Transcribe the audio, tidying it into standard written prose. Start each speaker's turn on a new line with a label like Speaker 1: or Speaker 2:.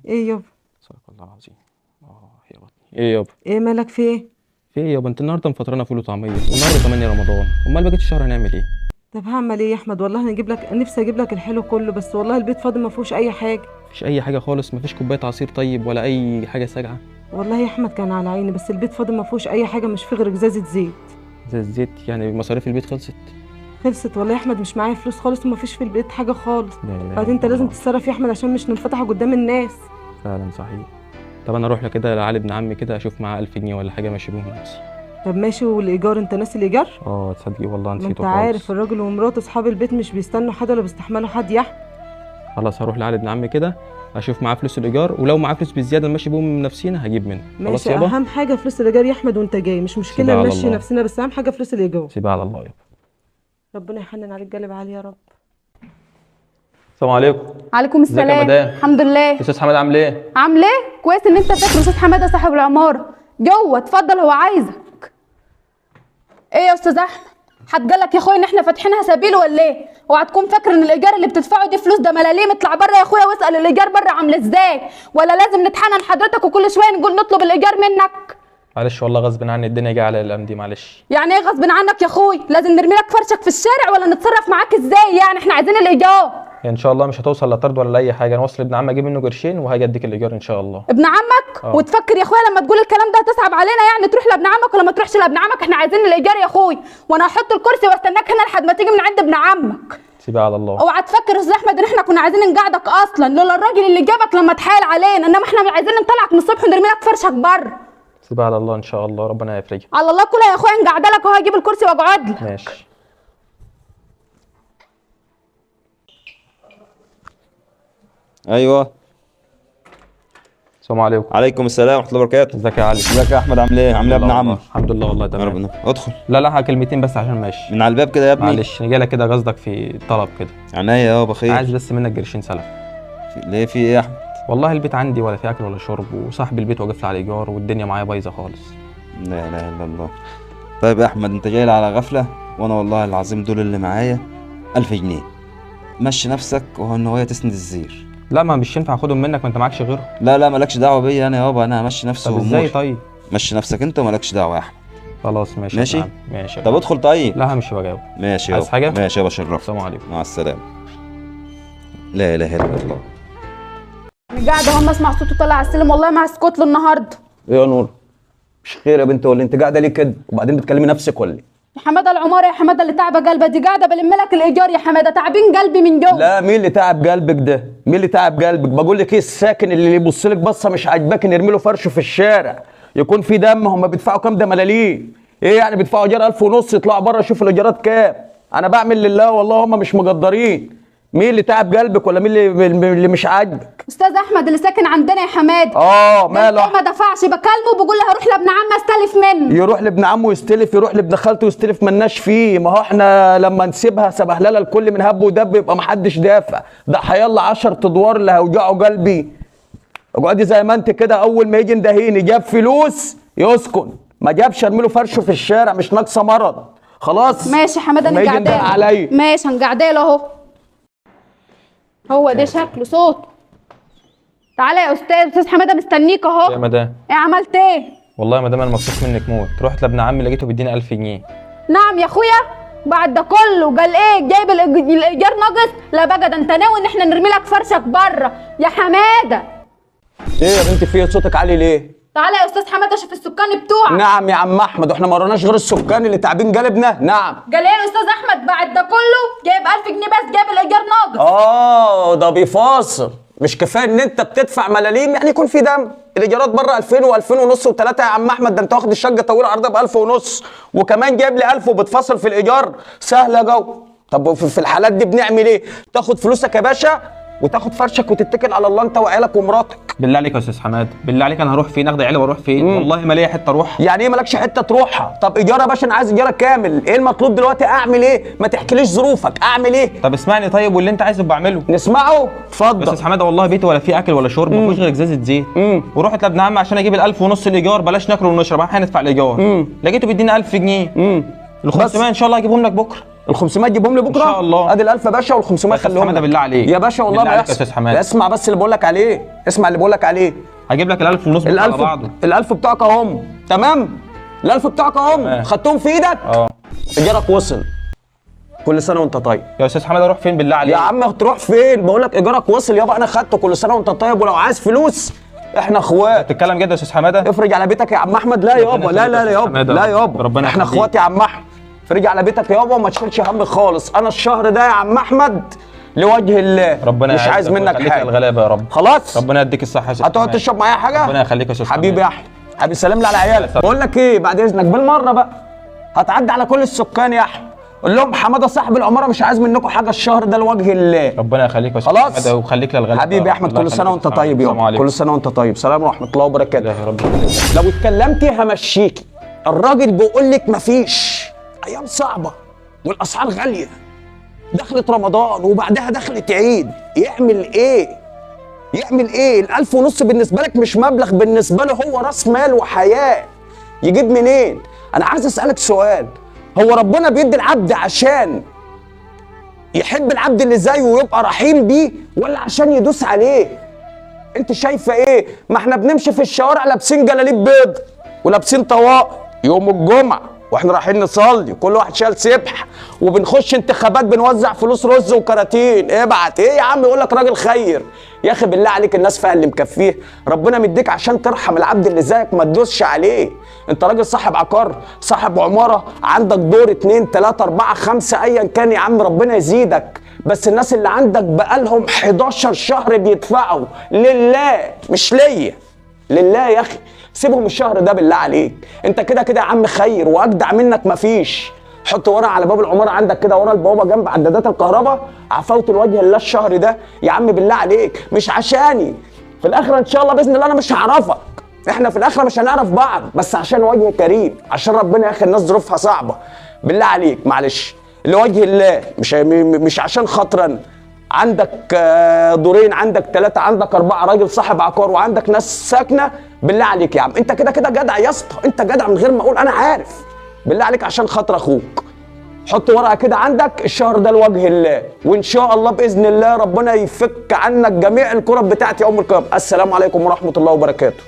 Speaker 1: ايه يابا؟
Speaker 2: صدق الله العظيم. يا بطني ايه يابا؟
Speaker 1: ايه مالك في ايه؟
Speaker 2: في ايه يابا؟ انت النهارده مفطرانا فول وطعميه والنهارده 8 رمضان، امال بقيت الشهر هنعمل ايه؟
Speaker 1: طب هعمل ايه يا احمد؟ والله انا اجيب لك، نفسي اجيب لك الحلو كله، بس والله البيت فاضي ما فيهوش اي حاجه.
Speaker 2: مفيش اي حاجه خالص؟ مفيش كوبايه عصير طيب ولا اي حاجه ساقعه؟
Speaker 1: والله يا احمد كان على عيني، بس البيت فاضي ما فيهوش اي حاجه، مش فيه غير ازازه زيت.
Speaker 2: زي الزيت؟ يعني مصاريف البيت خلصت؟
Speaker 1: خلصت والله يا احمد، مش معايا فلوس خالص وما فيش في البيت حاجه خالص.
Speaker 2: لا اله
Speaker 1: بعدين انت
Speaker 2: الا
Speaker 1: لازم
Speaker 2: الله.
Speaker 1: تتصرف يا احمد عشان مش ننفتح قدام الناس.
Speaker 2: فعلا صحيح. طب انا اروح كده لعلي ابن عمي كده اشوف معاه 1000 جنيه ولا حاجه ماشي بيهم نفسي.
Speaker 1: طب ماشي، والايجار انت ناسي الايجار؟
Speaker 2: تصدقي والله
Speaker 1: ما انت
Speaker 2: نسيته
Speaker 1: عارف
Speaker 2: خالص.
Speaker 1: الراجل ومراته اصحاب البيت مش بيستنوا حد ولا بيستحملوا حد يا احمد.
Speaker 2: خلاص هروح لعلي ابن عمي كده اشوف معاه فلوس الايجار، ولو معاه فلوس بزياده نمشي بيهم نفسينا هجيب منه. خلاص
Speaker 1: ماشي،
Speaker 2: يابا.
Speaker 1: اهم حاجه فلوس الايجار يا احمد، وانت جاي مش مشكله
Speaker 2: سيبها على
Speaker 1: نمشي
Speaker 2: الله.
Speaker 1: نفسنا، بس اهم حاجه فلوس الايجار.
Speaker 2: سيبها على الله يابا.
Speaker 1: ربنا يحنن عليك جالب عالي يا رب.
Speaker 2: السلام عليكم.
Speaker 3: عليكم
Speaker 2: ازيك يا
Speaker 3: السلام.
Speaker 2: مدام؟
Speaker 3: الحمد لله.
Speaker 2: استاذ حماد عامل ايه؟
Speaker 3: عامل ايه؟ كويس ان انت فاكر استاذ حماده صاحب العماره. جوه اتفضل، هو عايزك. ايه يا استاذ احمد؟ هتجلك يا اخويا ان احنا فاتحينها سبيل ولا ايه؟ اوعى تكون فاكر ان الايجار اللي بتدفعه دي فلوس، ده ملاليم. اطلع بره يا اخويا واسال الايجار بره عامل ازاي، ولا لازم نتحنن حضرتك وكل شويه نقول نطلب الايجار منك؟
Speaker 2: معلش والله غصب عني، الدنيا جايه على الايام دي، معلش.
Speaker 3: يعني ايه غصب عنك يا اخوي؟ لازم نرمي لك فرشك في الشارع ولا نتصرف معاك ازاي؟ يعني احنا عايزين الايجار.
Speaker 2: ان شاء الله مش هتوصل لا طرد ولا اي حاجه، انا واصل ابن عمي اجيب منه قرشين وهاجي اديك الايجار ان شاء الله.
Speaker 3: ابن عمك؟ وتفكر يا اخويا لما تقول الكلام ده هتصعب علينا، يعني تروح لابن عمك ولا ما تروحش لابن عمك؟ احنا عايزين الايجار يا اخوي، وانا هحط الكرسي واستناك هنا لحد ما تيجي من عند ابن عمك.
Speaker 2: سيبها على الله.
Speaker 3: اوعى تفكر يا استاذ احمد ان احنا كنا عايزين نقعدك اصلا، لولا الراجل اللي جابك لما اتحايل علينا، انما احنا عايزين نطلعك من الصبح ونرمي لك فرشك بره.
Speaker 2: سيبها على الله ان شاء الله، ربنا يفرجها.
Speaker 3: على الله كلها يا اخويا، نقعد لك اهو، هجيب الكرسي واقعد لك.
Speaker 2: ماشي.
Speaker 4: ايوه.
Speaker 2: السلام عليكم.
Speaker 4: عليكم السلام ورحمه الله وبركاته.
Speaker 2: ازيك يا علي؟
Speaker 4: ازيك يا احمد؟ عامل ايه؟ عامل ايه يا ابن عم؟
Speaker 2: الحمد لله والله
Speaker 4: يا
Speaker 2: تمام.
Speaker 4: رب. ادخل.
Speaker 2: لا كلمتين بس عشان ماشي.
Speaker 4: من على الباب كده يا ابني.
Speaker 2: معلش انا جاي كده قصدك في طلب كده.
Speaker 4: عينيا يابا خير.
Speaker 2: عايز بس منك قرشين سلف.
Speaker 4: ليه في ايه يا احمد؟
Speaker 2: والله البيت عندي ولا في اكل ولا شرب، وصاحب البيت واقف لي على الايجار والدنيا معايا بايظه خالص.
Speaker 4: لا اله الا الله. طيب يا احمد انت جاي لي على غفله، وانا والله العظيم دول اللي معايا 1000 جنيه. مشي نفسك وهو النوايا تسند الزير.
Speaker 2: لا ما مش ينفع اخدهم منك، ما انت معكش غيرهم.
Speaker 4: لا مالكش دعوه بيا انا يابا، انا همشي نفسي
Speaker 2: طب ازاي
Speaker 4: واموري.
Speaker 2: طيب؟
Speaker 4: مشي نفسك انت ومالكش دعوه يا احمد.
Speaker 2: خلاص ماشي.
Speaker 4: ماشي؟
Speaker 2: نعم. ماشي.
Speaker 4: طب ادخل طيب.
Speaker 2: لا همشي بجاوب.
Speaker 4: ماشي
Speaker 2: عايز
Speaker 4: يابا.
Speaker 2: حاجة؟
Speaker 4: ماشي يابا شرفت.
Speaker 2: السلام عليكم.
Speaker 4: مع السلامه. لا اله الا الله.
Speaker 3: انا قاعده اهو اسمع صوته طالع على السلم، والله ما هسكت له النهارده.
Speaker 5: ايه يا نور؟ مش خير يا بنت ولا انت قاعده ليه كده؟ وبعدين بتكلمي نفسك ولا ايه؟
Speaker 3: يا حماده العماره يا حماده اللي تعبه قلبي، دي قاعده بلم لك الايجار يا حماده، تعبين قلبي من جوه.
Speaker 5: لا مين اللي تعب قلبك ده؟ مين اللي تعب قلبك؟ بقول لك ايه، الساكن اللي يبص لك بصه مش عاجباك نرمي له فرشه في الشارع، يكون في دم. هم بيدفعوا كام؟ ده ملاليم. ايه يعني بيدفعوا ايجار 1000 ونص؟ يطلعوا بره شوفوا الايجارات كام. انا بعمل لله والله، هم مش مقدرين. مين اللي تعب قلبك ولا مين اللي مش عاجبك؟
Speaker 3: استاذ احمد اللي ساكن عندنا يا حماده.
Speaker 5: ماله؟
Speaker 3: ما دفعش، بكلمه بقول له هروح لابن عمي استلف منه.
Speaker 5: يروح لابن عمه يستلف، يروح لابن خالته يستلف، مالناش فيه. ما هو احنا لما نسيبها سبهلله الكل من هب ودب يبقى محدش دافع. ده هيلا 10 ادوار اللي هيوجعوا قلبي. اقعدي زي ما انت كده، اول ما يجي ندهيني جاب فلوس يسكن، ما جابش ارمي له فرشه في الشارع، مش ناقصه مرض. خلاص
Speaker 3: ماشي يا حماده انا
Speaker 5: قاعده عليا.
Speaker 3: ماشي هنقعدله اهو. هو ده شكله صوته. تعالى يا استاذ حماده مستنيك اهو.
Speaker 2: يا مدام.
Speaker 3: ايه عملت ايه؟
Speaker 2: والله يا مدام انا مكسوف منك موت، رحت لابن عمي لقيته بيديني 1000 جنيه.
Speaker 3: نعم يا اخويا، بعد ده كله قال ايه؟ جايب الايجار ناقص؟ لا بقى ده انت ناوي ان احنا نرمي لك فرشك بره يا حماده.
Speaker 5: ايه يا بنتي في صوتك عالي ليه؟
Speaker 3: تعالى يا استاذ حماده شوف السكان بتوعك.
Speaker 5: نعم يا عم احمد، واحنا ما وراناش غير السكان اللي تعبين قلبنا. نعم.
Speaker 3: قال ايه الاستاذ احمد؟ بعد ده كله جايب 1000 جنيه بس، جايب الايجار ناقص.
Speaker 5: ده بيفاصل. مش كفايه ان انت بتدفع ملاليم يعني يكون في دم؟ الايجارات بره 2000 و2000 ونص و3 يا عم احمد، ده انت واخد الشقه طويله عرضها ب 1000 ونص، وكمان جايب لي 1000 وبتفاصل في الايجار. سهله جو. طب في الحالات دي بنعمل ايه؟ تاخد فلوسك يا باشا وتاخد فرشك وتتكل على الله انت وعيالك ومراتك.
Speaker 2: بالله عليك يا استاذ حماد، بالله عليك انا هروح فين؟ اخد عيالي واروح فين؟ والله ما ليا حته اروح.
Speaker 5: يعني ايه مالكش حته تروحها؟ طب ايجار يا باشا، انا عايز ايجار كامل. ايه المطلوب دلوقتي؟ اعمل ايه؟ ما تحكيليش ظروفك، اعمل ايه؟
Speaker 2: طب اسمعني طيب، واللي انت عايزه بعمله.
Speaker 5: نسمعه. اتفضل.
Speaker 2: بس يا استاذ حماده والله بيتي ولا فيه اكل ولا شرب، ما فيهوش غير ازازه زيت. ورحت لابن عمي عشان اجيب ال1000 ونص الايجار، بلاش ناكل ونشرب، هندفع الايجار. لقيته بيديني 1000 جنيه. ال 500 ان شاء الله هجيبهم لك بكره.
Speaker 5: ال 500 تجيبهم لي بكره
Speaker 2: إن شاء الله.
Speaker 5: ادي ال 1000 يا باشا وال 500
Speaker 2: يا أستاذ
Speaker 5: خليهم
Speaker 2: حمادة
Speaker 5: لك.
Speaker 2: بالله عليك.
Speaker 5: يا باشا والله
Speaker 2: بالله
Speaker 5: ما
Speaker 2: عليك يا
Speaker 5: يحصل.
Speaker 2: أستاذ حمادة.
Speaker 5: اسمع بس اللي بقول لك عليه، اسمع اللي بقول لك عليه.
Speaker 2: هجيب لك ال 1000 ونص على بعضه.
Speaker 5: ال1000 بتوعك اهم، تمام؟ ال1000 بتوعك اهم،
Speaker 2: تمام.
Speaker 5: خدتهم في ايدك؟ ايجارك وصل. كل سنه وانت طيب.
Speaker 2: يا استاذ حماده اروح فين بالله عليك؟
Speaker 5: يا عم تروح فين؟ بقول لك ايجارك وصل يابا، انا خدته. كل سنه وانت طيب، ولو عايز فلوس احنا اخوات.
Speaker 2: بتتكلم جد يا استاذ حماده؟
Speaker 5: افرج على بيتك يا عم احمد. لا يابا، لا لا لا يابا، لا يابا،
Speaker 2: ربنا
Speaker 5: احنا
Speaker 2: يخليك.
Speaker 5: اخوات يا عم احمد. افرج على بيتك يابا وما تشيلش هم خالص. انا الشهر ده يا عم احمد لوجه الله،
Speaker 2: ربنا
Speaker 5: مش عايز منك
Speaker 2: حاجه.
Speaker 5: حاجه.
Speaker 2: الغلابه يا رب.
Speaker 5: خلاص
Speaker 2: ربنا يديك الصحه يا استاذ
Speaker 5: هتقعد
Speaker 2: حمادة.
Speaker 5: تشرب معايا حاجه؟
Speaker 2: ربنا يخليك يا استاذ
Speaker 5: حبيبي يا
Speaker 2: حمادة.
Speaker 5: احمد، حبيبي سلام لي على عيالك. بقول لك ايه، بعد اذنك بالمره بقى هتعدي على كل السكان يا احمد، قول لهم حماده صاحب العماره مش عايز منكم حاجه الشهر ده لوجه الله.
Speaker 2: ربنا يخليك يا استاذ
Speaker 5: خلاص.
Speaker 2: حمادة ويخليك للغلابه.
Speaker 5: حبيبي يا احمد،
Speaker 2: الله
Speaker 5: كل سنه
Speaker 2: يخليك
Speaker 5: وانت
Speaker 2: يا أستاذ
Speaker 5: طيب
Speaker 2: حمادة. السلام
Speaker 5: يابا،
Speaker 2: عليكم.
Speaker 5: كل سنه وانت طيب. سلام ورحمه الله وبركاته.
Speaker 2: الله يا رب.
Speaker 5: لو اتكلمتي همشيكي. الراجل بيقول لك مفيش، ايام صعبه والاسعار غاليه، دخلت رمضان وبعدها دخلت عيد، يعمل ايه؟ يعمل ايه؟ ال1000 ونص بالنسبه لك مش مبلغ، بالنسبه له هو راس مال وحياه. يجيب منين؟ انا عايز اسالك سؤال، هو ربنا بيدي العبد عشان يحب العبد اللي زيه ويبقى رحيم بيه، ولا عشان يدوس عليه؟ انت شايفه ايه؟ ما احنا بنمشي في الشوارع لابسين جلاليب بيض ولابسين طواقي يوم الجمعه واحنا رايحين نصلي، كل واحد شايل سبح، وبنخش انتخابات بنوزع فلوس رز وكراتين. ابعت ايه يا عم؟ يقول لك راجل خير. يا اخي بالله عليك، الناس فيها اللي مكفيه، ربنا مديك عشان ترحم العبد اللي زيك، ما تدوسش عليه. انت راجل صاحب عقار، صاحب عماره، عندك دور 2 3 4 5 ايا كان يا عم، ربنا يزيدك. بس الناس اللي عندك بقالهم 11 شهر بيدفعوا لله، مش ليا، لله يا اخي. سيبهم الشهر ده بالله عليك. انت كده كده يا عم خير، واجدع منك مفيش. حط ورقه على باب العماره عندك كده ورا البوابه جنب عدادات الكهرباء، عفوت الوجه الله الشهر ده يا عم بالله عليك، مش عشاني. في الاخره ان شاء الله باذن الله انا مش هعرفك، احنا في الاخره مش هنعرف بعض، بس عشان وجه كريم، عشان ربنا يا اخي الناس ظروفها صعبه. بالله عليك معلش، لوجه الله، مش عشان خاطرا. عندك دورين، عندك 3، عندك 4، راجل صاحب عقار وعندك ناس ساكنه، بالله عليك يا عم انت كده كده جدع يا اسطى، انت جدع من غير ما اقول، انا عارف. بالله عليك عشان خاطر اخوك حط ورقه كده عندك الشهر ده لوجه الله، وان شاء الله باذن الله ربنا يفك عنك جميع الكرب بتاعتي يوم القيامه. السلام عليكم ورحمه الله وبركاته.